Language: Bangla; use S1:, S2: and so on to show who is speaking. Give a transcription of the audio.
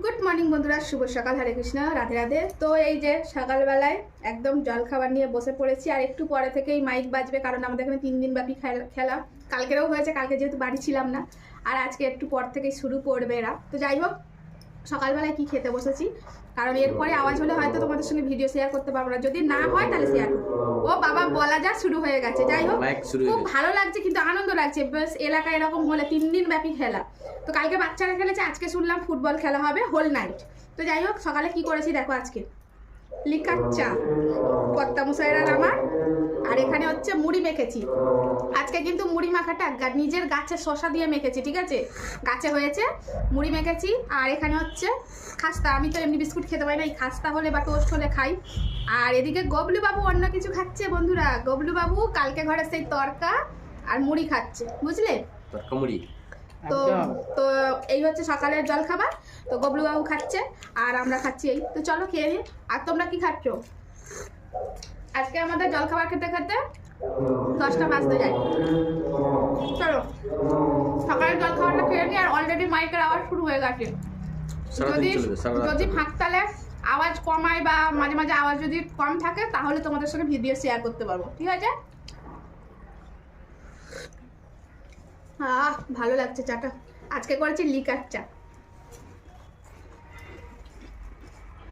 S1: গুড মর্নিং বন্ধুরা, শুভ সকাল, হরে কৃষ্ণ, রাধে রাধে। তো এই যে সকালবেলায় একদম জল খাবার নিয়ে বসে পড়েছি। আর একটু পরে থেকেই মাইক বাজবে, কারণ আমাদের এখানে 3 দিন ব্যাপী খেলা। কালকেরও হয়েছে, কালকে যেহেতু বাড়ি ছিলাম না, আর আজকে একটু পর থেকেই শুরু করবে এরা। তো যাই হোক, সকালবেলায় কি খেতে বসেছি, কারণ এরপরে আওয়াজ হলে হয়তো তোমাদের সঙ্গে ভিডিও শেয়ার করতে পারবো না, যদি না হয় তাহলে শেয়ার করবো। ও বাবা, বলা যা শুরু হয়ে গেছে। যাই হোক, খুব ভালো লাগছে, কিন্তু আনন্দ লাগছে। বেশ, এলাকায় এরকম হলে 3 দিন ব্যাপী খেলা। তো কালকে বাচ্চারা খেলেছে, আজকে শুনলাম ফুটবল খেলা হবে হোল নাইট। তো যাই হোক, সকালে কি করেছি দেখো। আজকে লিকার চা, কর্তা মশাইরার আমার, আর এখানে হচ্ছে মুড়ি মেখেছি। আজকে কিন্তু মুড়ি মাখাটা নিজের গাছের শশা দিয়ে মেখেছি, ঠিক আছে, গাছে হয়েছে, মুড়ি মেখেছি। আর এখানে হচ্ছে খাস্তা। আমি তো এমনি বিস্কুট খেতে পারি না, এই খাস্তা হলে বা টোস্ট হলে খাই। আর এদিকে গবলু বাবু অন্য কিছু খাচ্ছে বন্ধুরা। গবলু বাবু কালকে ঘরে সেই তরকা আর মুড়ি খাচ্ছে, বুঝলে,
S2: তরকা মুড়ি।
S1: তো তো এই হচ্ছে সকালের জল খাবার। তো গবলু বাবু খাচ্ছে আর আমরা খাচ্ছি। এই তো চলো খেয়ে নিই। আর তোমরা কি খাচ্ছ? আজকে আমাদের জল খাবার খেতে খেতে 10টা বাজতে যায়। চলো সকালের জল খাবারটা খেয়ে নিই। আর অলরেডি মাইকের আওয়াজ শুরু হয়ে গেছে। যদি ফাঁকতালে আওয়াজ কমায় বা মাঝে মাঝে আওয়াজ যদি কম থাকে, তাহলে তোমাদের সঙ্গে ভিডিও শেয়ার করতে পারবো, ঠিক আছে। ভালো লাগছে চাটা। আজকে করেছি লিকার চা।